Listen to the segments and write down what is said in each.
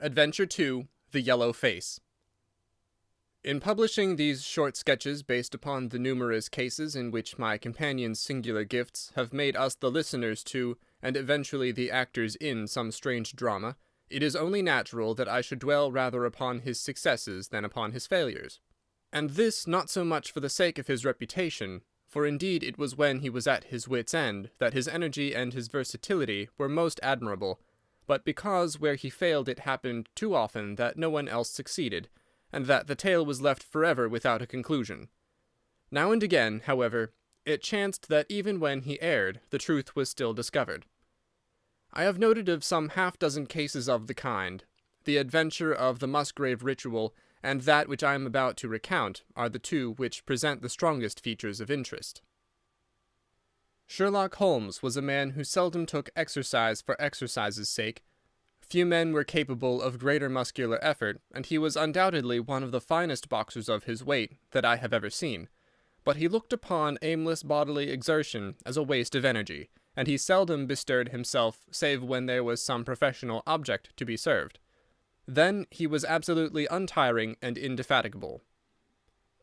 Adventure 2, The Yellow Face. In publishing these short sketches based upon the numerous cases in which my companion's singular gifts have made us the listeners to, and eventually the actors in, some strange drama, it is only natural that I should dwell rather upon his successes than upon his failures. And this not so much for the sake of his reputation, for indeed it was when he was at his wit's end that his energy and his versatility were most admirable, but because where he failed it happened too often that no one else succeeded, and that the tale was left forever without a conclusion. Now and again, however, it chanced that even when he erred, the truth was still discovered. I have noted of some half-dozen cases of the kind. The adventure of the Musgrave ritual and that which I am about to recount are the two which present the strongest features of interest. Sherlock Holmes was a man who seldom took exercise for exercise's sake. Few men were capable of greater muscular effort, and he was undoubtedly one of the finest boxers of his weight that I have ever seen. But he looked upon aimless bodily exertion as a waste of energy, and he seldom bestirred himself save when there was some professional object to be served. Then he was absolutely untiring and indefatigable.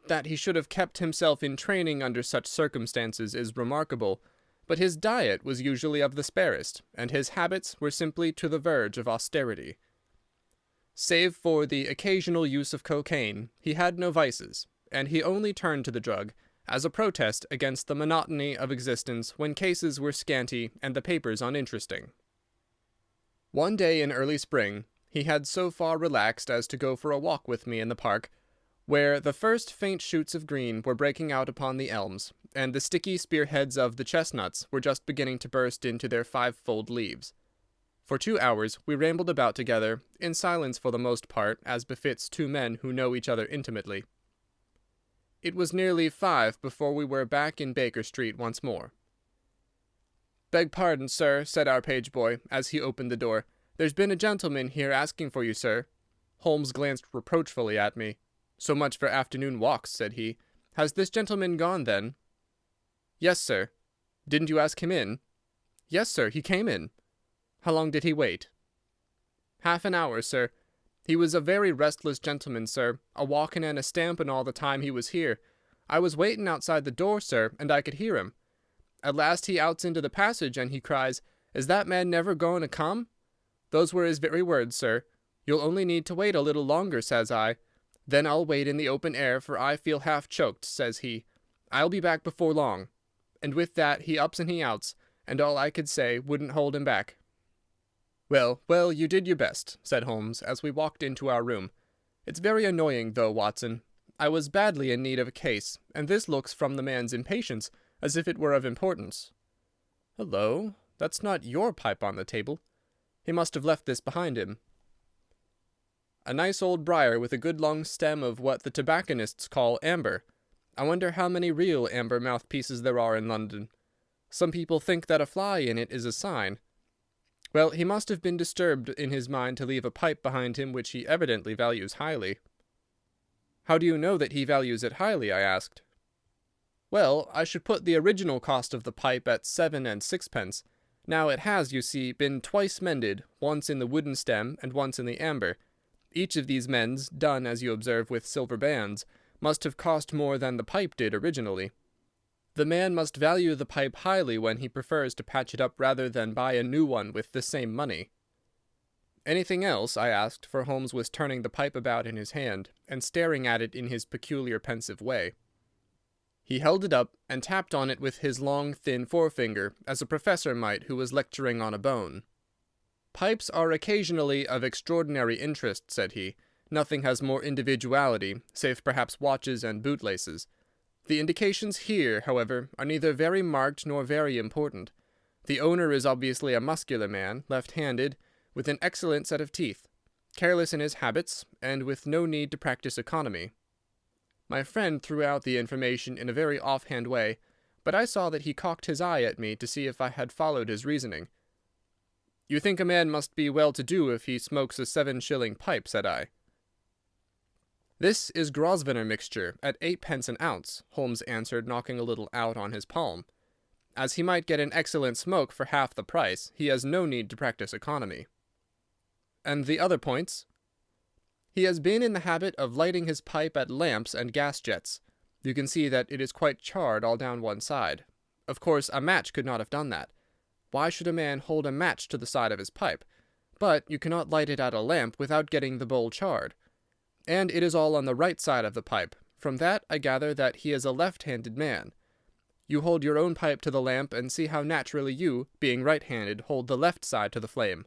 That he should have kept himself in training under such circumstances is remarkable, but his diet was usually of the sparest, and his habits were simply to the verge of austerity. Save for the occasional use of cocaine, he had no vices, and he only turned to the drug as a protest against the monotony of existence when cases were scanty and the papers uninteresting. One day in early spring, he had so far relaxed as to go for a walk with me in the park, where the first faint shoots of green were breaking out upon the elms, and the sticky spearheads of the chestnuts were just beginning to burst into their five-fold leaves. For 2 hours we rambled about together, in silence for the most part, as befits two men who know each other intimately. It was nearly 5 before we were back in Baker Street once more. "Beg pardon, sir," said our page-boy, as he opened the door. "There's been a gentleman here asking for you, sir." Holmes glanced reproachfully at me. "So much for afternoon walks," said he. "Has this gentleman gone, then?" "Yes, sir." "Didn't you ask him in?" "Yes, sir, he came in." "How long did he wait?" "Half an hour, sir. He was a very restless gentleman, sir, a-walking and a-stamping all the time he was here. I was waiting outside the door, sir, and I could hear him. At last he outs into the passage, and he cries, 'Is that man never going to come?' Those were his very words, sir. 'You'll only need to wait a little longer,' says I. 'Then I'll wait in the open air, for I feel half choked,' says he. 'I'll be back before long.' And with that he ups and he outs, and all I could say wouldn't hold him back." "Well, well, you did your best," said Holmes, as we walked into our room. "It's very annoying, though, Watson. I was badly in need of a case, and this looks, from the man's impatience, as if it were of importance. Hullo, that's not your pipe on the table. He must have left this behind him. A nice old briar with a good long stem of what the tobacconists call amber. I wonder how many real amber mouthpieces there are in London. Some people think that a fly in it is a sign. Well, he must have been disturbed in his mind to leave a pipe behind him which he evidently values highly." "How do you know that he values it highly?" I asked. "Well, I should put the original cost of the pipe at 7 and 6 pence. Now it has, you see, been twice mended, once in the wooden stem and once in the amber. Each of these mends, done, as you observe, with silver bands, must have cost more than the pipe did originally. The man must value the pipe highly when he prefers to patch it up rather than buy a new one with the same money." "Anything else?" I asked, for Holmes was turning the pipe about in his hand, and staring at it in his peculiar pensive way. He held it up, and tapped on it with his long, thin forefinger, as a professor might who was lecturing on a bone. "Pipes are occasionally of extraordinary interest," said he. "Nothing has more individuality, save perhaps watches and bootlaces. The indications here, however, are neither very marked nor very important. The owner is obviously a muscular man, left-handed, with an excellent set of teeth, careless in his habits, and with no need to practice economy." My friend threw out the information in a very off-hand way, but I saw that he cocked his eye at me to see if I had followed his reasoning. "You think a man must be well-to-do if he smokes a 7-shilling pipe," said I. "This is Grosvenor mixture, at 8 pence an ounce," Holmes answered, knocking a little out on his palm. "As he might get an excellent smoke for half the price, he has no need to practise economy." And the other points? He has been in the habit of lighting his pipe at lamps and gas jets. You can see that it is quite charred all down one side. Of course, a match could not have done that. Why should a man hold a match to the side of his pipe? But you cannot light it at a lamp without getting the bowl charred. And it is all on the right side of the pipe. From that I gather that he is a left-handed man. You hold your own pipe to the lamp and see how naturally you, being right-handed, hold the left side to the flame.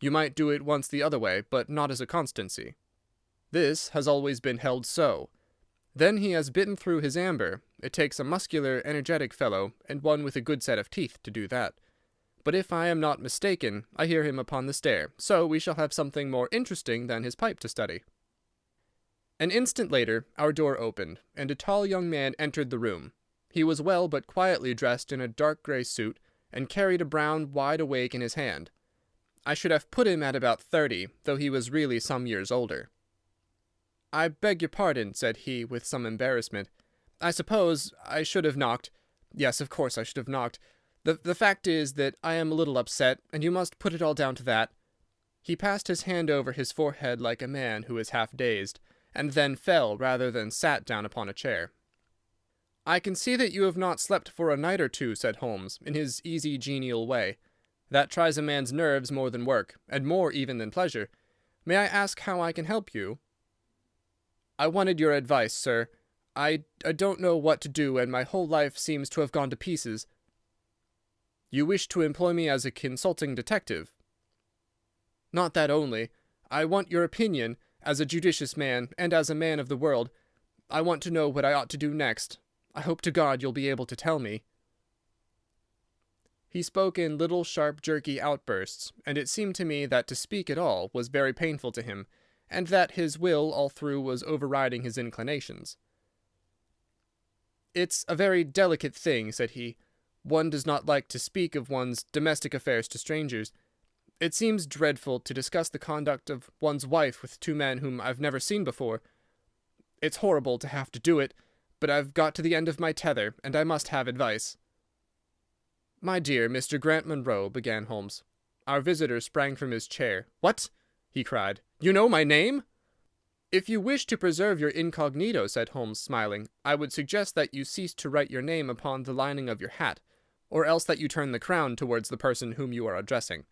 You might do it once the other way, but not as a constancy. This has always been held so. Then he has bitten through his amber. It takes a muscular, energetic fellow, and one with a good set of teeth, to do that. But if I am not mistaken, I hear him upon the stair, so we shall have something more interesting than his pipe to study. An instant later, our door opened, and a tall young man entered the room. He was well but quietly dressed in a dark grey suit, and carried a brown wide awake in his hand. I should have put him at about 30, though he was really some years older. "I beg your pardon," said he, with some embarrassment. "I suppose I should have knocked. Yes, of course I should have knocked. The fact is that I am a little upset, and you must put it all down to that." He passed his hand over his forehead like a man who is half dazed, and then fell rather than sat down upon a chair. "I can see that you have not slept for a night or two," said Holmes, in his easy, genial way. "That tries a man's nerves more than work, and more even than pleasure. May I ask how I can help you?" "I wanted your advice, sir. I don't know what to do, and my whole life seems to have gone to pieces." "You wish to employ me as a consulting detective?" "Not that only. I want your opinion, as a judicious man, and as a man of the world. I want to know what I ought to do next. I hope to God you'll be able to tell me." He spoke in little, sharp, jerky outbursts, and it seemed to me that to speak at all was very painful to him, and that his will all through was overriding his inclinations. "It's a very delicate thing," said he. "One does not like to speak of one's domestic affairs to strangers. It seems dreadful to discuss the conduct of one's wife with two men whom I've never seen before. It's horrible to have to do it, but I've got to the end of my tether, and I must have advice." "My dear Mr. Grant Munro," began Holmes. Our visitor sprang from his chair. "What!" he cried. "You know my name?" "If you wish to preserve your incognito," said Holmes, smiling, "I would suggest that you cease to write your name upon the lining of your hat, or else that you turn the crown towards the person whom you are addressing.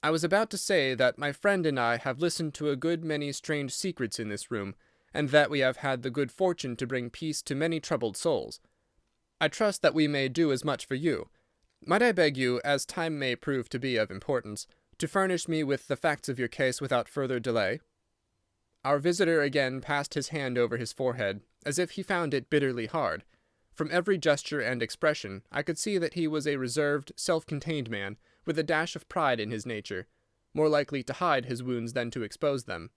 I was about to say that my friend and I have listened to a good many strange secrets in this room, and that we have had the good fortune to bring peace to many troubled souls. I trust that we may do as much for you. Might I beg you, as time may prove to be of importance, to furnish me with the facts of your case without further delay?" Our visitor again passed his hand over his forehead, as if he found it bitterly hard. From every gesture and expression I could see that he was a reserved, self-contained man, with a dash of pride in his nature, more likely to hide his wounds than to expose them.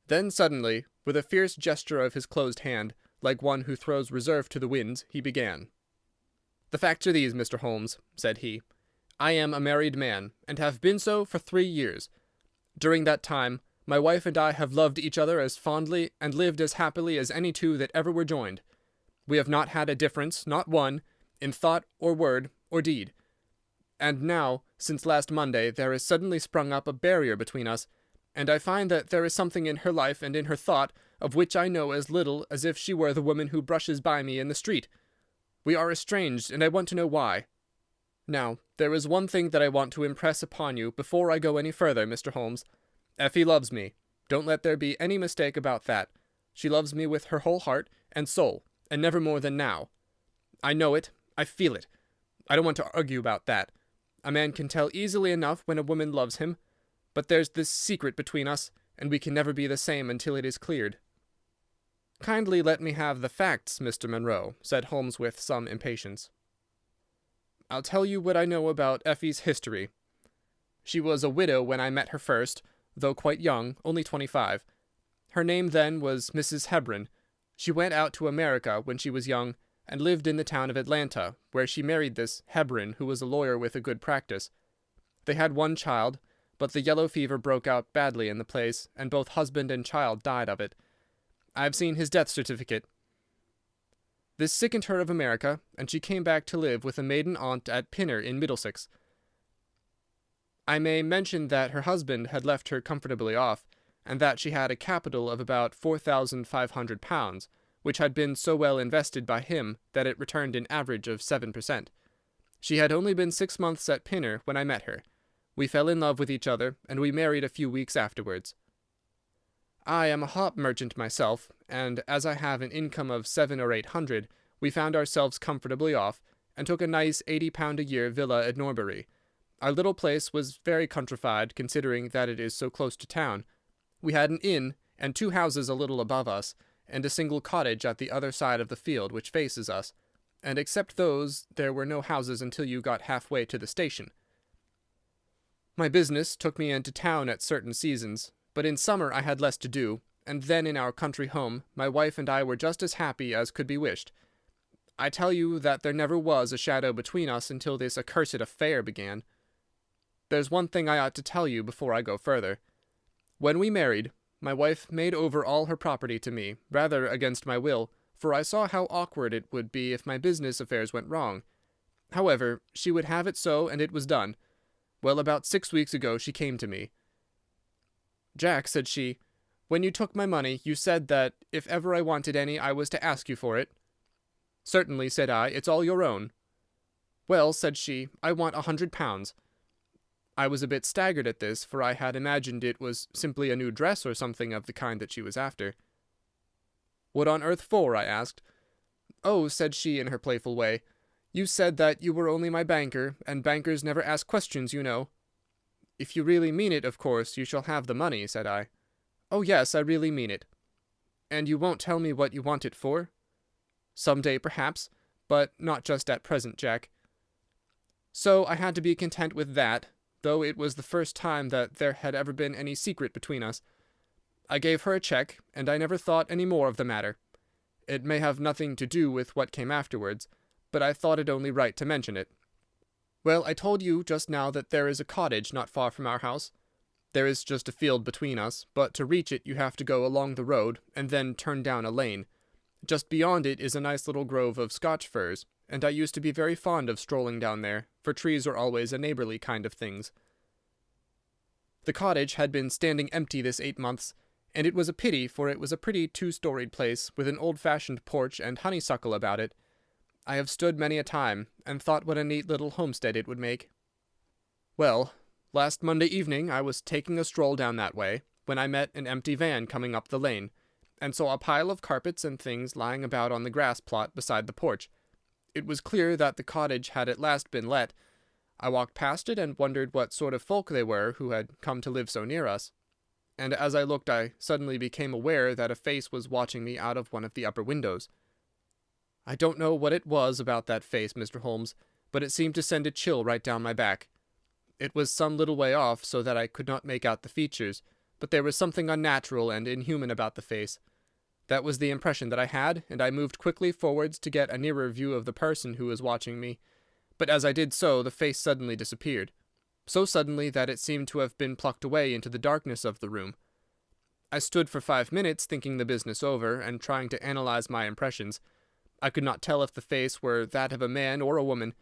Then suddenly, with a fierce gesture of his closed hand, like one who throws reserve to the winds, he began. "The facts are these, Mr. Holmes," said he. "I am a married man, and have been so for 3 years. During that time, my wife and I have loved each other as fondly and lived as happily as any two that ever were joined. We have not had a difference, not one, in thought or word or deed. And now, since last Monday, there has suddenly sprung up a barrier between us, and I find that there is something in her life and in her thought of which I know as little as if she were the woman who brushes by me in the street. We are estranged, and I want to know why. Now, there is one thing that I want to impress upon you before I go any further, Mr. Holmes. Effie loves me. Don't let there be any mistake about that. She loves me with her whole heart and soul, and never more than now. I know it. I feel it. I don't want to argue about that. A man can tell easily enough when a woman loves him, but there's this secret between us, and we can never be the same until it is cleared." "Kindly let me have the facts, Mr. Munro," said Holmes with some impatience. "I'll tell you what I know about Effie's history. She was a widow when I met her first, though quite young, only 25. Her name then was Mrs. Hebron. She went out to America when she was young, and lived in the town of Atlanta, where she married this Hebron, who was a lawyer with a good practice. They had one child, but the yellow fever broke out badly in the place, and both husband and child died of it. I have seen his death certificate. This sickened her of America, and she came back to live with a maiden aunt at Pinner in Middlesex. I may mention that her husband had left her comfortably off, and that she had a capital of about £4,500, which had been so well invested by him that it returned an average of 7%. She had only been 6 months at Pinner when I met her. We fell in love with each other, and we married a few weeks afterwards. I am a hop merchant myself, and as I have an income of 700 or 800, we found ourselves comfortably off, and took a nice £80 a year villa at Norbury. Our little place was very countrified, considering that it is so close to town. We had an inn, and 2 houses a little above us, and a single cottage at the other side of the field which faces us, and except those there were no houses until you got half-way to the station. My business took me into town at certain seasons, but in summer I had less to do, and then in our country home my wife and I were just as happy as could be wished. I tell you that there never was a shadow between us until this accursed affair began. There's one thing I ought to tell you before I go further. When we married, my wife made over all her property to me, rather against my will, for I saw how awkward it would be if my business affairs went wrong. However, she would have it so, and it was done. Well, about 6 weeks ago she came to me. "Jack," said she, "when you took my money, you said that if ever I wanted any I was to ask you for it." "Certainly," said I, "it's all your own." "Well," said she, "I want £100. I was a bit staggered at this, for I had imagined it was simply a new dress or something of the kind that she was after. "What on earth for?" I asked. "Oh," said she in her playful way, "you said that you were only my banker, and bankers never ask questions, you know." "If you really mean it, of course you shall have the money," said I. "Oh, yes, I really mean it." "And you won't tell me what you want it for?" "Some day, perhaps, but not just at present, Jack." So I had to be content with that, though it was the first time that there had ever been any secret between us. I gave her a cheque, and I never thought any more of the matter. It may have nothing to do with what came afterwards, but I thought it only right to mention it. Well, I told you just now that there is a cottage not far from our house. There is just a field between us, but to reach it you have to go along the road and then turn down a lane. Just beyond it is a nice little grove of Scotch firs, and I used to be very fond of strolling down there, for trees are always a neighbourly kind of things. The cottage had been standing empty this 8 months, and it was a pity, for it was a pretty 2-storied place, with an old-fashioned porch and honeysuckle about it. I have stood many a time, and thought what a neat little homestead it would make. Well, last Monday evening I was taking a stroll down that way, when I met an empty van coming up the lane, and saw a pile of carpets and things lying about on the grass plot beside the porch. It was clear that the cottage had at last been let. I walked past it and wondered what sort of folk they were who had come to live so near us. And as I looked I suddenly became aware that a face was watching me out of one of the upper windows. I don't know what it was about that face, Mr. Holmes, but it seemed to send a chill right down my back. It was some little way off, so that I could not make out the features, but there was something unnatural and inhuman about the face. That was the impression that I had, and I moved quickly forwards to get a nearer view of the person who was watching me. But as I did so, the face suddenly disappeared. So suddenly that it seemed to have been plucked away into the darkness of the room. I stood for 5 minutes thinking the business over, and trying to analyze my impressions. I could not tell if the face were that of a man or a woman.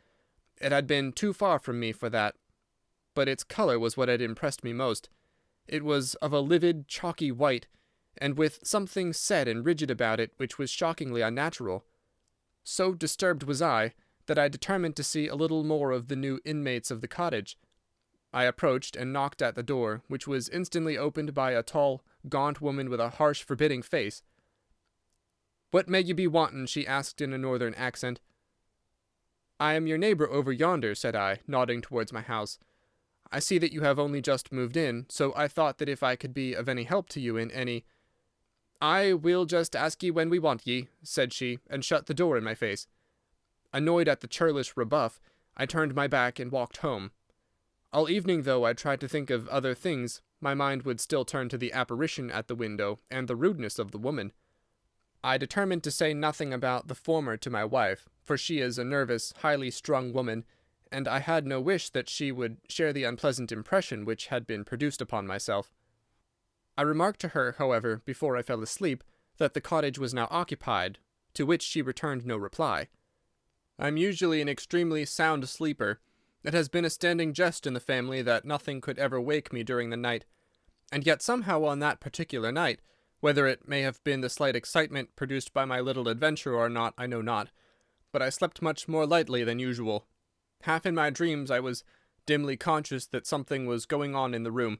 It had been too far from me for that. But its colour was what had impressed me most. It was of a livid, chalky white, and with something set and rigid about it which was shockingly unnatural. So disturbed was I, that I determined to see a little more of the new inmates of the cottage. I approached and knocked at the door, which was instantly opened by a tall, gaunt woman with a harsh, forbidding face. "What may you be wantin'?" she asked in a northern accent. "I am your neighbour over yonder," said I, nodding towards my house. "I see that you have only just moved in, so I thought that if I could be of any help to you in any—" "I will just ask ye when we want ye," said she, and shut the door in my face. Annoyed at the churlish rebuff, I turned my back and walked home. All evening, though I tried to think of other things, my mind would still turn to the apparition at the window and the rudeness of the woman. I determined to say nothing about the former to my wife, for she is a nervous, highly strung woman, and I had no wish that she would share the unpleasant impression which had been produced upon myself. I remarked to her, however, before I fell asleep, that the cottage was now occupied, to which she returned no reply. I am usually an extremely sound sleeper, It has been a standing jest in the family that nothing could ever wake me during the night, and yet somehow on that particular night, whether it may have been the slight excitement produced by my little adventure or not, I know not, but I slept much more lightly than usual. Half in my dreams I was dimly conscious that something was going on in the room,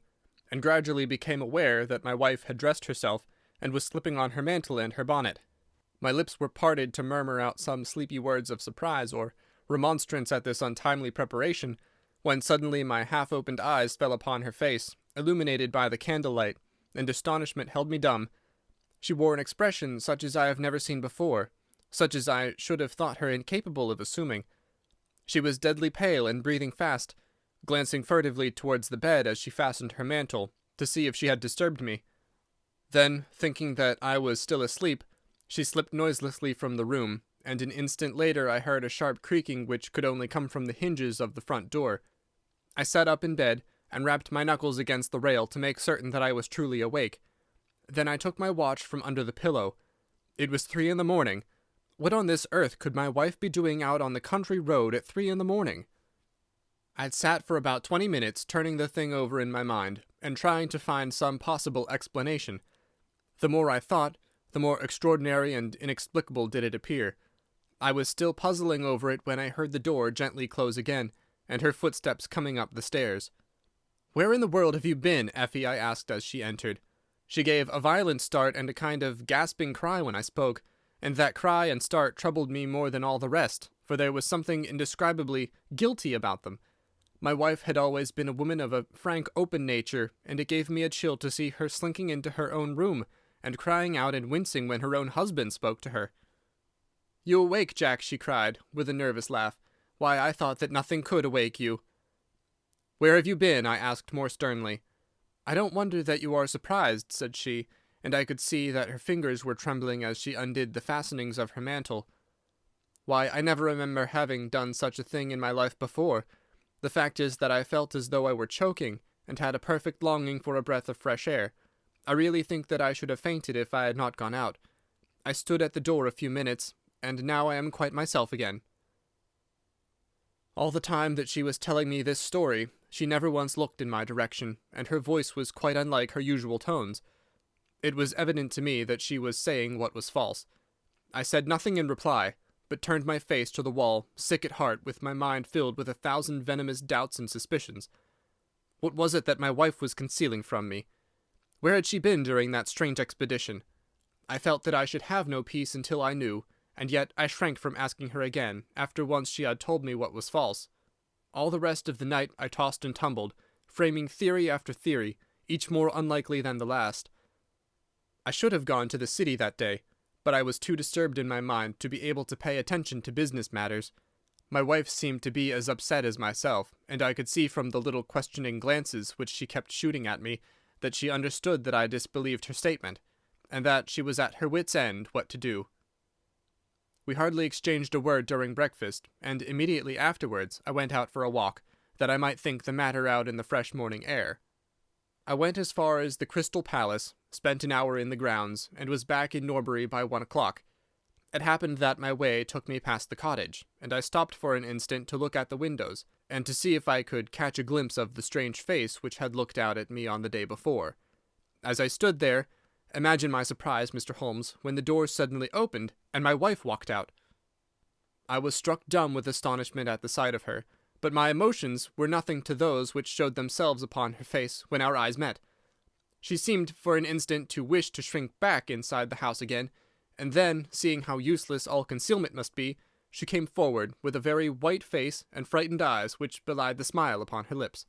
and gradually became aware that my wife had dressed herself and was slipping on her mantle and her bonnet. My lips were parted to murmur out some sleepy words of surprise or remonstrance at this untimely preparation, when suddenly my half-opened eyes fell upon her face, illuminated by the candlelight, and astonishment held me dumb. She wore an expression such as I have never seen before, such as I should have thought her incapable of assuming. She was deadly pale and breathing fast, glancing furtively towards the bed as she fastened her mantle, to see if she had disturbed me. Then, thinking that I was still asleep, she slipped noiselessly from the room, and an instant later I heard a sharp creaking which could only come from the hinges of the front door. I sat up in bed, and rapped my knuckles against the rail to make certain that I was truly awake. Then I took my watch from under the pillow. It was 3 a.m. What on this earth could my wife be doing out on the country road at 3 a.m? I'd sat for about 20 minutes turning the thing over in my mind, and trying to find some possible explanation. The more I thought, the more extraordinary and inexplicable did it appear. I was still puzzling over it when I heard the door gently close again, and her footsteps coming up the stairs. "Where in the world have you been, Effie?" I asked as she entered. She gave a violent start and a kind of gasping cry when I spoke, and that cry and start troubled me more than all the rest, for there was something indescribably guilty about them. My wife had always been a woman of a frank, open nature, and it gave me a chill to see her slinking into her own room, and crying out and wincing when her own husband spoke to her. "You awake, Jack?" she cried, with a nervous laugh. "Why, I thought that nothing could awake you." "Where have you been?" I asked more sternly. "I don't wonder that you are surprised," said she, and I could see that her fingers were trembling as she undid the fastenings of her mantle. "Why, I never remember having done such a thing in my life before. The fact is that I felt as though I were choking, and had a perfect longing for a breath of fresh air. I really think that I should have fainted if I had not gone out. I stood at the door a few minutes, and now I am quite myself again." All the time that she was telling me this story, she never once looked in my direction, and her voice was quite unlike her usual tones. It was evident to me that she was saying what was false. I said nothing in reply, but turned my face to the wall, sick at heart, with my mind filled with 1,000 venomous doubts and suspicions. What was it that my wife was concealing from me? Where had she been during that strange expedition? I felt that I should have no peace until I knew, and yet I shrank from asking her again, after once she had told me what was false. All the rest of the night I tossed and tumbled, framing theory after theory, each more unlikely than the last. I should have gone to the city that day, but I was too disturbed in my mind to be able to pay attention to business matters. My wife seemed to be as upset as myself, and I could see from the little questioning glances which she kept shooting at me that she understood that I disbelieved her statement, and that she was at her wits' end what to do. We hardly exchanged a word during breakfast, and immediately afterwards I went out for a walk, that I might think the matter out in the fresh morning air. I went as far as the Crystal Palace, spent an hour in the grounds, and was back in Norbury by 1 o'clock. It happened that my way took me past the cottage, and I stopped for an instant to look at the windows, and to see if I could catch a glimpse of the strange face which had looked out at me on the day before. As I stood there, imagine my surprise, Mr. Holmes, when the door suddenly opened, and my wife walked out. I was struck dumb with astonishment at the sight of her, but my emotions were nothing to those which showed themselves upon her face when our eyes met. She seemed for an instant to wish to shrink back inside the house again, and then, seeing how useless all concealment must be, she came forward with a very white face and frightened eyes which belied the smile upon her lips.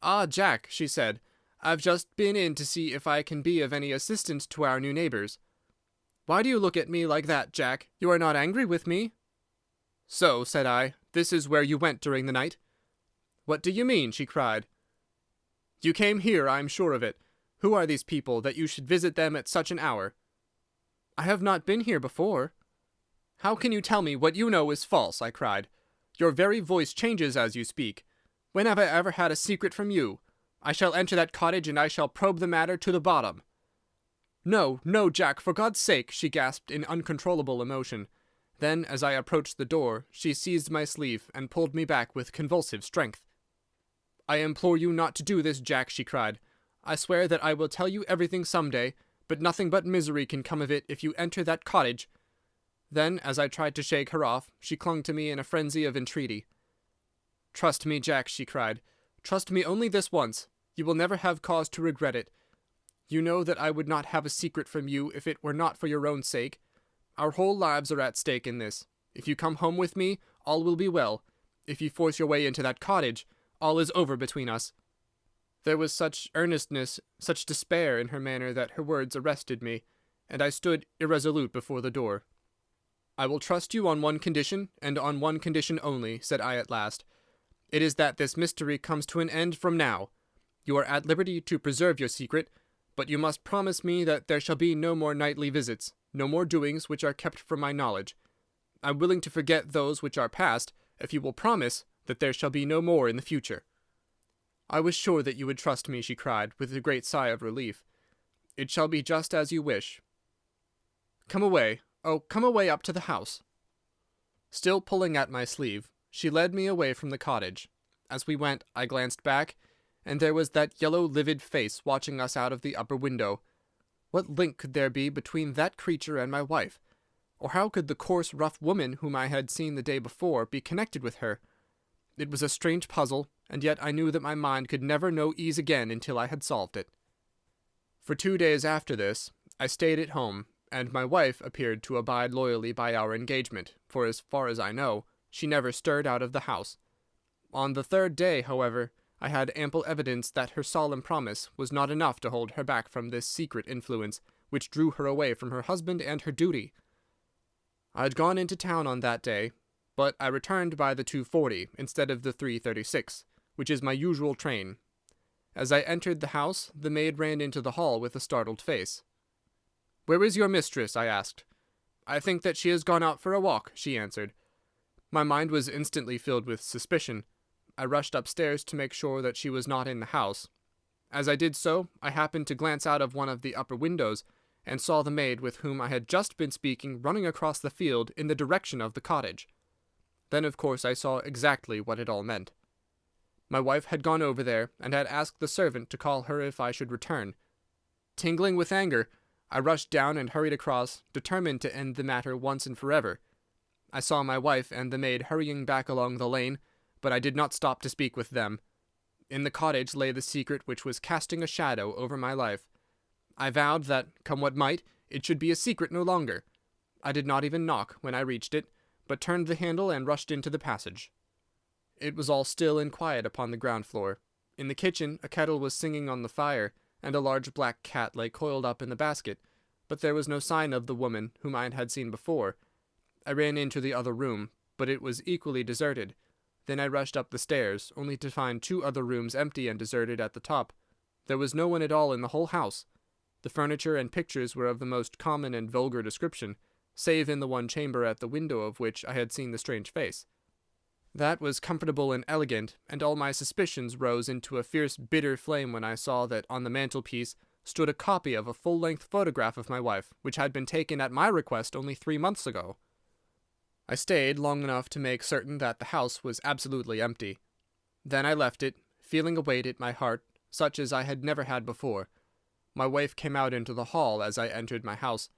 "Ah, Jack," she said, "I've just been in to see if I can be of any assistance to our new neighbours." "Why do you look at me like that, Jack? You are not angry with me?" "So," said I, "this is where you went during the night?" "What do you mean?" she cried. "You came here, I am sure of it. Who are these people, that you should visit them at such an hour?" "I have not been here before." "How can you tell me what you know is false?" I cried. "Your very voice changes as you speak. When have I ever had a secret from you? I shall enter that cottage, and I shall probe the matter to the bottom." "No, no, Jack, for God's sake!" she gasped in uncontrollable emotion. Then, as I approached the door, she seized my sleeve and pulled me back with convulsive strength. "I implore you not to do this, Jack," she cried. "I swear that I will tell you everything some day, but nothing but misery can come of it if you enter that cottage." Then, as I tried to shake her off, she clung to me in a frenzy of entreaty. "Trust me, Jack," she cried. "Trust me only this once. You will never have cause to regret it. You know that I would not have a secret from you if it were not for your own sake. Our whole lives are at stake in this. If you come home with me, all will be well. If you force your way into that cottage, all is over between us." There was such earnestness, such despair in her manner that her words arrested me, and I stood irresolute before the door. "I will trust you on one condition, and on one condition only," said I at last. "It is that this mystery comes to an end from now. You are at liberty to preserve your secret, but you must promise me that there shall be no more nightly visits, no more doings which are kept from my knowledge. I am willing to forget those which are past, if you will promise that there shall be no more in the future." "I was sure that you would trust me," she cried, with a great sigh of relief. "It shall be just as you wish. Come away. Oh, come away up to the house." Still pulling at my sleeve, she led me away from the cottage. As we went, I glanced back, and there was that yellow, livid face watching us out of the upper window. What link could there be between that creature and my wife? Or how could the coarse, rough woman whom I had seen the day before be connected with her? It was a strange puzzle, and yet I knew that my mind could never know ease again until I had solved it. For 2 days after this, I stayed at home, and my wife appeared to abide loyally by our engagement, for as far as I know, she never stirred out of the house. On the 3rd day, however, I had ample evidence that her solemn promise was not enough to hold her back from this secret influence, which drew her away from her husband and her duty. I had gone into town on that day, but I returned by the 2:40 instead of the 3:36, which is my usual train. As I entered the house, the maid ran into the hall with a startled face. "Where is your mistress?" I asked. "I think that she has gone out for a walk," she answered. My mind was instantly filled with suspicion. I rushed upstairs to make sure that she was not in the house. As I did so, I happened to glance out of one of the upper windows, and saw the maid with whom I had just been speaking running across the field in the direction of the cottage. Then, of course, I saw exactly what it all meant. My wife had gone over there, and had asked the servant to call her if I should return. Tingling with anger, I rushed down and hurried across, determined to end the matter once and forever. I saw my wife and the maid hurrying back along the lane, but I did not stop to speak with them. In the cottage lay the secret which was casting a shadow over my life. I vowed that, come what might, it should be a secret no longer. I did not even knock when I reached it, but turned the handle and rushed into the passage. It was all still and quiet upon the ground floor. In the kitchen a kettle was singing on the fire, and a large black cat lay coiled up in the basket, but there was no sign of the woman whom I had seen before. I ran into the other room, but it was equally deserted. Then I rushed up the stairs, only to find 2 other rooms empty and deserted at the top. There was no one at all in the whole house. The furniture and pictures were of the most common and vulgar description, save in the one chamber at the window of which I had seen the strange face. That was comfortable and elegant, and all my suspicions rose into a fierce, bitter flame when I saw that on the mantelpiece stood a copy of a full-length photograph of my wife, which had been taken at my request only 3 months ago. I stayed long enough to make certain that the house was absolutely empty. Then I left it, feeling a weight at my heart, such as I had never had before. My wife came out into the hall as I entered my house,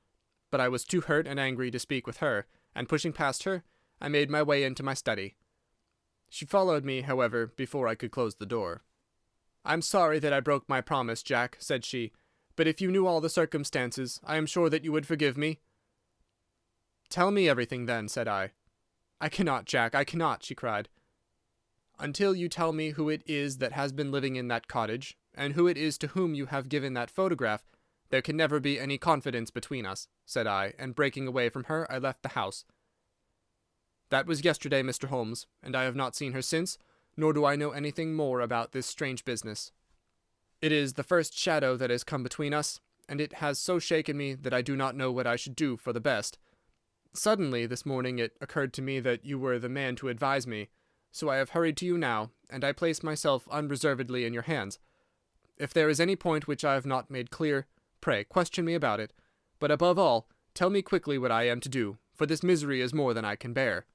but I was too hurt and angry to speak with her, and pushing past her, I made my way into my study. She followed me, however, before I could close the door. "I'm sorry that I broke my promise, Jack," said she, "but if you knew all the circumstances, I am sure that you would forgive me." "Tell me everything, then," said I. "I cannot, Jack, I cannot," she cried. "Until you tell me who it is that has been living in that cottage, and who it is to whom you have given that photograph, there can never be any confidence between us," said I, and breaking away from her, I left the house. That was yesterday, Mr. Holmes, and I have not seen her since, nor do I know anything more about this strange business. It is the first shadow that has come between us, and it has so shaken me that I do not know what I should do for the best. Suddenly, this morning, it occurred to me that you were the man to advise me, so I have hurried to you now, and I place myself unreservedly in your hands. If there is any point which I have not made clear, pray question me about it, but above all, tell me quickly what I am to do, for this misery is more than I can bear."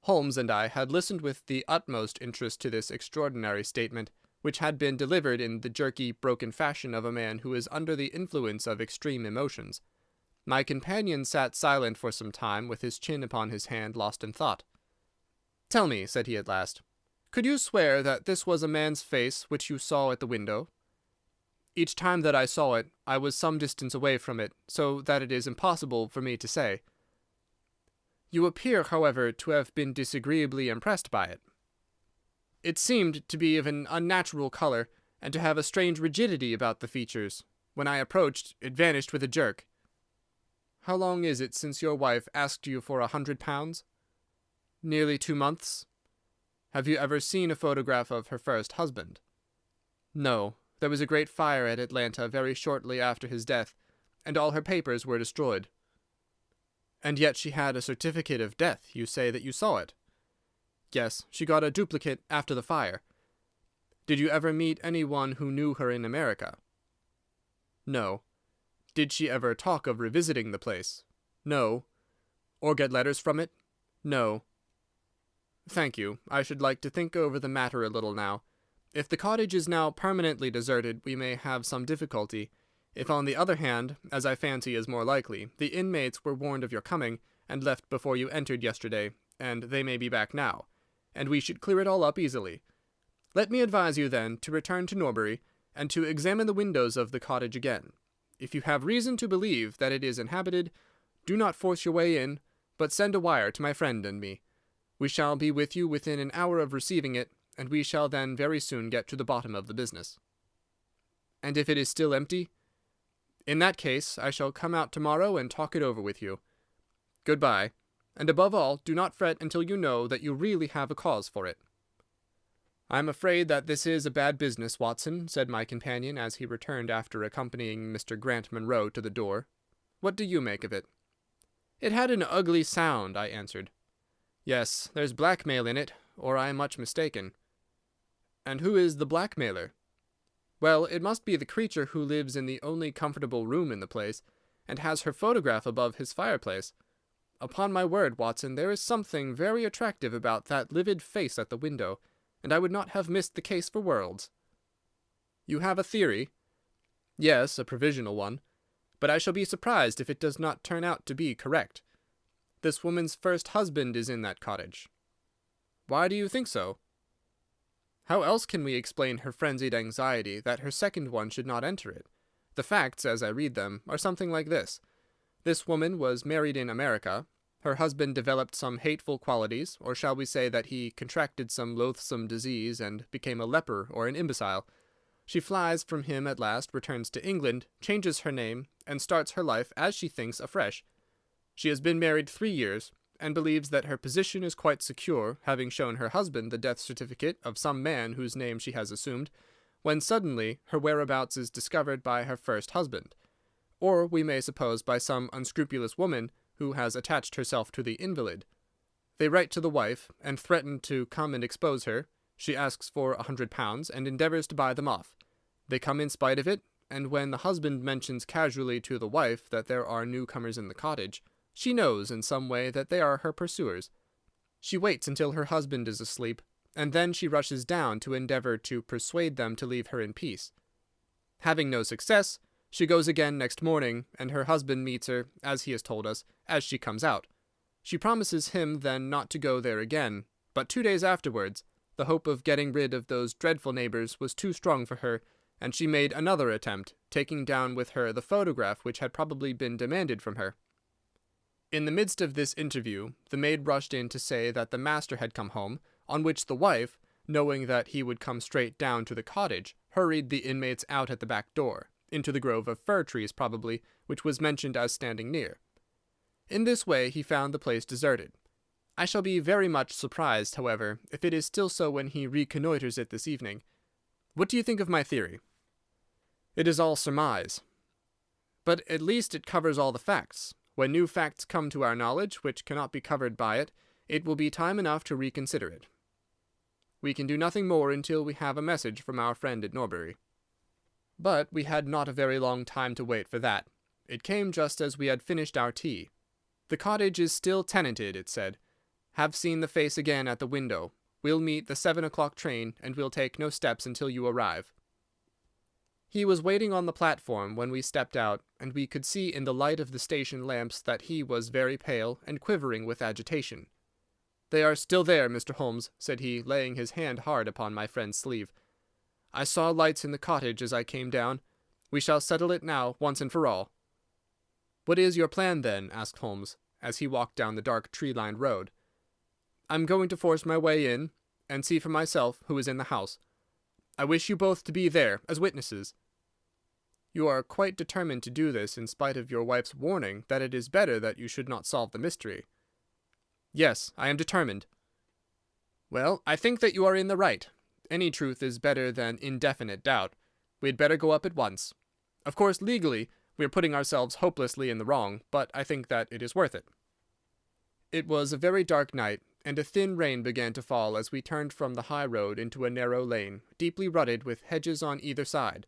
Holmes and I had listened with the utmost interest to this extraordinary statement, which had been delivered in the jerky, broken fashion of a man who is under the influence of extreme emotions. My companion sat silent for some time, with his chin upon his hand, lost in thought. "Tell me," said he at last, "could you swear that this was a man's face which you saw at the window?" "Each time that I saw it, I was some distance away from it, so that it is impossible for me to say." "You appear, however, to have been disagreeably impressed by it." "It seemed to be of an unnatural color, and to have a strange rigidity about the features. When I approached, it vanished with a jerk." "How long is it since your wife asked you for £100? "Nearly 2 months." "Have you ever seen a photograph of her first husband?" "No. There was a great fire at Atlanta very shortly after his death, and all her papers were destroyed." "And yet she had a certificate of death. You say that you saw it?" "Yes, she got a duplicate after the fire." "Did you ever meet anyone who knew her in America?" "No." "Did she ever talk of revisiting the place?" "No." "Or get letters from it?" "No." "Thank you. I should like to think over the matter a little now. If the cottage is now permanently deserted, we may have some difficulty. If, on the other hand, as I fancy is more likely, the inmates were warned of your coming, and left before you entered yesterday, and they may be back now, and we should clear it all up easily. Let me advise you, then, to return to Norbury, and to examine the windows of the cottage again. If you have reason to believe that it is inhabited, do not force your way in, but send a wire to my friend and me. We shall be with you within an hour of receiving it, and we shall then very soon get to the bottom of the business." "And if it is still empty?" "In that case, I shall come out tomorrow and talk it over with you. Good-bye, and above all, do not fret until you know that you really have a cause for it." "I am afraid that this is a bad business, Watson," said my companion, as he returned after accompanying Mr. Grant Munro to the door. "What do you make of it?" "It had an ugly sound," I answered. "Yes, there's blackmail in it, or I am much mistaken." "And who is the blackmailer?" "Well, it must be the creature who lives in the only comfortable room in the place, and has her photograph above his fireplace. Upon my word, Watson, there is something very attractive about that livid face at the window, and I would not have missed the case for worlds." "You have a theory?" "Yes, a provisional one. But I shall be surprised if it does not turn out to be correct. This woman's first husband is in that cottage." "Why do you think so?" "How else can we explain her frenzied anxiety that her second one should not enter it? The facts, as I read them, are something like this. This woman was married in America. Her husband developed some hateful qualities, or shall we say that he contracted some loathsome disease and became a leper or an imbecile. She flies from him at last, returns to England, changes her name, and starts her life, as she thinks, afresh. She has been married 3 years, and believes that her position is quite secure, having shown her husband the death certificate of some man whose name she has assumed, when suddenly her whereabouts is discovered by her first husband, or we may suppose by some unscrupulous woman who has attached herself to the invalid. They write to the wife, and threaten to come and expose her. She asks for £100, and endeavours to buy them off. They come in spite of it, and when the husband mentions casually to the wife that there are newcomers in the cottage, she knows in some way that they are her pursuers. She waits until her husband is asleep, and then she rushes down to endeavour to persuade them to leave her in peace. Having no success, she goes again next morning, and her husband meets her, as he has told us, as she comes out. She promises him then not to go there again, but 2 days afterwards, the hope of getting rid of those dreadful neighbours was too strong for her, and she made another attempt, taking down with her the photograph which had probably been demanded from her. In the midst of this interview, the maid rushed in to say that the master had come home, on which the wife, knowing that he would come straight down to the cottage, hurried the inmates out at the back door, into the grove of fir trees probably, which was mentioned as standing near. In this way he found the place deserted. I shall be very much surprised, however, if it is still so when he reconnoitres it this evening. What do you think of my theory?" "It is all surmise." "But at least it covers all the facts. When new facts come to our knowledge which cannot be covered by it, it will be time enough to reconsider it." "We can do nothing more until we have a message from our friend at Norbury." But we had not a very long time to wait for that. It came just as we had finished our tea. "The cottage is still tenanted," it said. "Have seen the face again at the window. We'll meet the 7 o'clock train, and we'll take no steps until you arrive." He was waiting on the platform when we stepped out, and we could see in the light of the station lamps that he was very pale and quivering with agitation. "They are still there, Mr. Holmes," said he, laying his hand hard upon my friend's sleeve. "I saw lights in the cottage as I came down. We shall settle it now, once and for all." "What is your plan, then?" asked Holmes, as he walked down the dark tree-lined road. "I'm going to force my way in, and see for myself who is in the house. I wish you both to be there, as witnesses." "You are quite determined to do this, in spite of your wife's warning that it is better that you should not solve the mystery." "Yes, I am determined." "Well, I think that you are in the right. Any truth is better than indefinite doubt. We had better go up at once. Of course, legally, we are putting ourselves hopelessly in the wrong, but I think that it is worth it." It was a very dark night, and a thin rain began to fall as we turned from the high road into a narrow lane, deeply rutted with hedges on either side.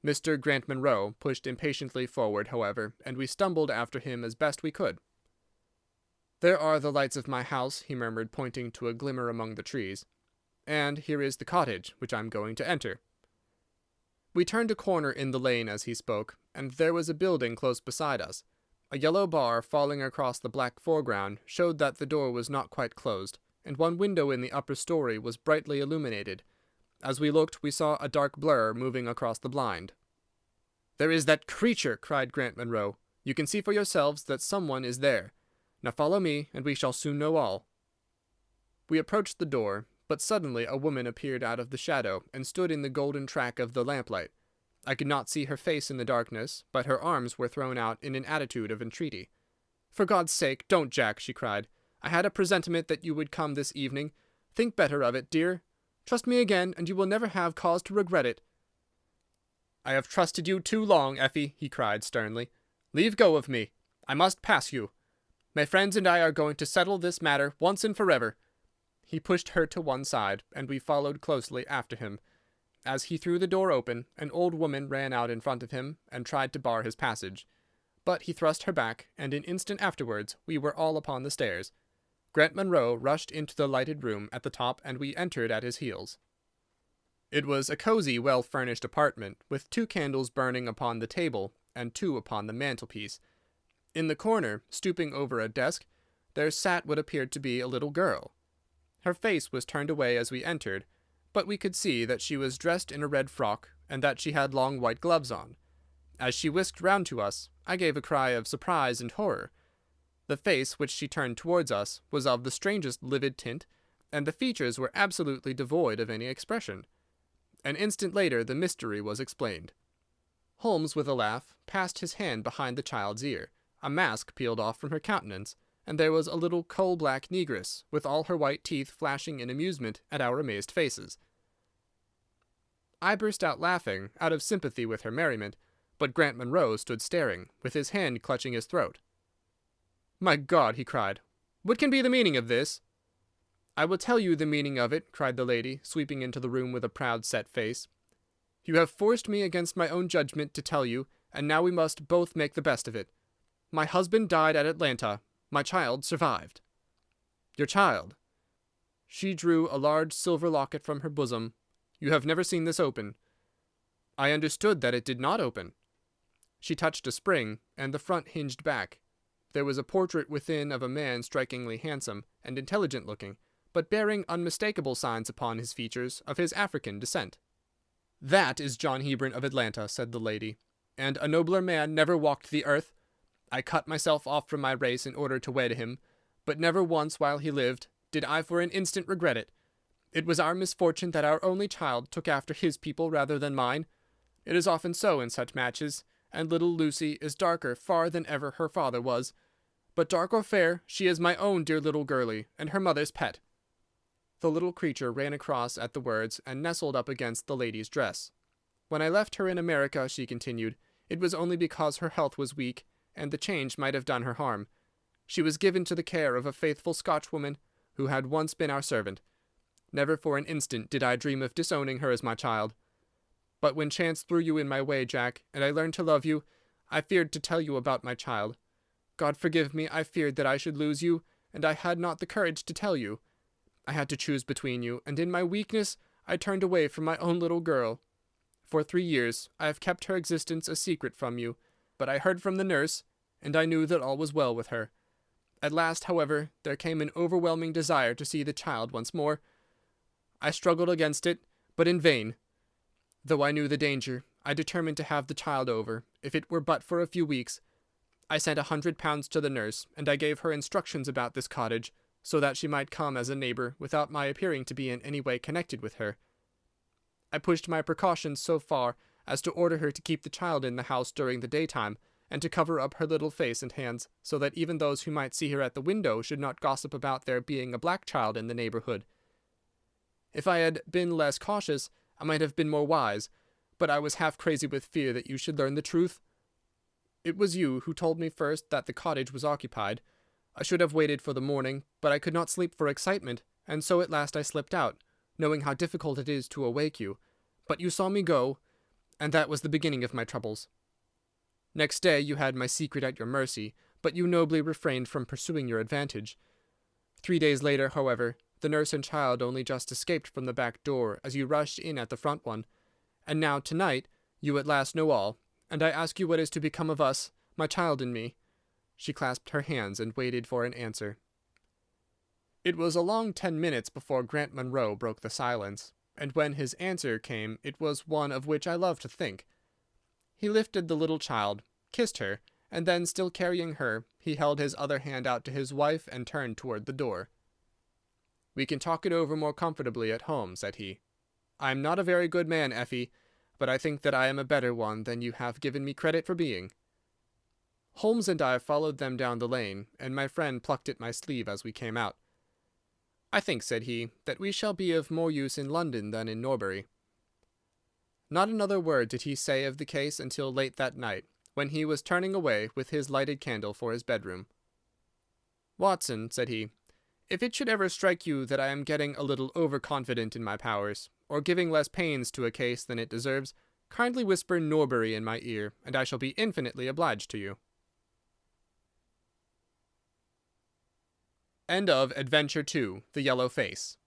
Mr. Grant Munro pushed impatiently forward, however, and we stumbled after him as best we could. "There are the lights of my house," he murmured, pointing to a glimmer among the trees. "And here is the cottage, which I am going to enter." We turned a corner in the lane as he spoke, and there was a building close beside us. A yellow bar falling across the black foreground showed that the door was not quite closed, and one window in the upper story was brightly illuminated. As we looked, we saw a dark blur moving across the blind. "There is that creature!" cried Grant Munro. "You can see for yourselves that someone is there. Now follow me, and we shall soon know all." We approached the door, but suddenly a woman appeared out of the shadow and stood in the golden track of the lamplight. I could not see her face in the darkness, but her arms were thrown out in an attitude of entreaty. "For God's sake, don't, Jack!" she cried. "I had a presentiment that you would come this evening. Think better of it, dear. Trust me again, and you will never have cause to regret it." "I have trusted you too long, Effie," he cried sternly. "Leave go of me. I must pass you. My friends and I are going to settle this matter once and forever." He pushed her to one side, and we followed closely after him. As he threw the door open, an old woman ran out in front of him and tried to bar his passage. But he thrust her back, and an instant afterwards we were all upon the stairs. Grant Munro rushed into the lighted room at the top, and we entered at his heels. It was a cosy, well-furnished apartment, with 2 candles burning upon the table and 2 upon the mantelpiece. In the corner, stooping over a desk, there sat what appeared to be a little girl. Her face was turned away as we entered, but we could see that she was dressed in a red frock, and that she had long white gloves on. As she whisked round to us, I gave a cry of surprise and horror. The face which she turned towards us was of the strangest livid tint, and the features were absolutely devoid of any expression. An instant later the mystery was explained. Holmes, with a laugh, passed his hand behind the child's ear. A mask peeled off from her countenance, and there was a little coal-black negress, with all her white teeth flashing in amusement at our amazed faces. I burst out laughing, out of sympathy with her merriment, but Grant Munro stood staring, with his hand clutching his throat. "My God!" he cried. "What can be the meaning of this?" "I will tell you the meaning of it," cried the lady, sweeping into the room with a proud set face. "You have forced me against my own judgment to tell you, and now we must both make the best of it. My husband died at Atlanta. My child survived." "Your child?" She drew a large silver locket from her bosom. "You have never seen this open." "I understood that it did not open." She touched a spring, and the front hinged back. There was a portrait within of a man strikingly handsome and intelligent-looking, but bearing unmistakable signs upon his features of his African descent. "That is John Hebron of Atlanta," said the lady, "and a nobler man never walked the earth. I cut myself off from my race in order to wed him, but never once while he lived did I for an instant regret it. It was our misfortune that our only child took after his people rather than mine. It is often so in such matches, and little Lucy is darker far than ever her father was. But dark or fair, she is my own dear little girlie, and her mother's pet." The little creature ran across at the words and nestled up against the lady's dress. "When I left her in America," she continued, "it was only because her health was weak, and the change might have done her harm. She was given to the care of a faithful Scotchwoman who had once been our servant. Never for an instant did I dream of disowning her as my child. But when chance threw you in my way, Jack, and I learned to love you, I feared to tell you about my child. God forgive me, I feared that I should lose you, and I had not the courage to tell you. I had to choose between you, and in my weakness I turned away from my own little girl. For 3 years I have kept her existence a secret from you, but I heard from the nurse, and I knew that all was well with her. At last, however, there came an overwhelming desire to see the child once more. I struggled against it, but in vain. Though I knew the danger, I determined to have the child over, if it were but for a few weeks. I sent £100 to the nurse, and I gave her instructions about this cottage, so that she might come as a neighbour without my appearing to be in any way connected with her. I pushed my precautions so far as to order her to keep the child in the house during the daytime, and to cover up her little face and hands, so that even those who might see her at the window should not gossip about there being a black child in the neighbourhood. If I had been less cautious, I might have been more wise, but I was half crazy with fear that you should learn the truth. It was you who told me first that the cottage was occupied. I should have waited for the morning, but I could not sleep for excitement, and so at last I slipped out, knowing how difficult it is to awake you. But you saw me go, and that was the beginning of my troubles. Next day you had my secret at your mercy, but you nobly refrained from pursuing your advantage. 3 days later, however, the nurse and child only just escaped from the back door as you rushed in at the front one. And now, tonight, you at last know all, and I ask you what is to become of us, my child and me." She clasped her hands and waited for an answer. It was a long 10 minutes before Grant Munro broke the silence, and when his answer came it was one of which I love to think. He lifted the little child, kissed her, and then, still carrying her, he held his other hand out to his wife and turned toward the door. "We can talk it over more comfortably at home," said he. "I am not a very good man, Effie, but I think that I am a better one than you have given me credit for being." Holmes and I followed them down the lane, and my friend plucked at my sleeve as we came out. "I think," said he, "that we shall be of more use in London than in Norbury." Not another word did he say of the case until late that night, when he was turning away with his lighted candle for his bedroom. "Watson," said he, "if it should ever strike you that I am getting a little over-confident in my powers, or giving less pains to a case than it deserves, kindly whisper Norbury in my ear, and I shall be infinitely obliged to you." End of Adventure 2, The Yellow Face.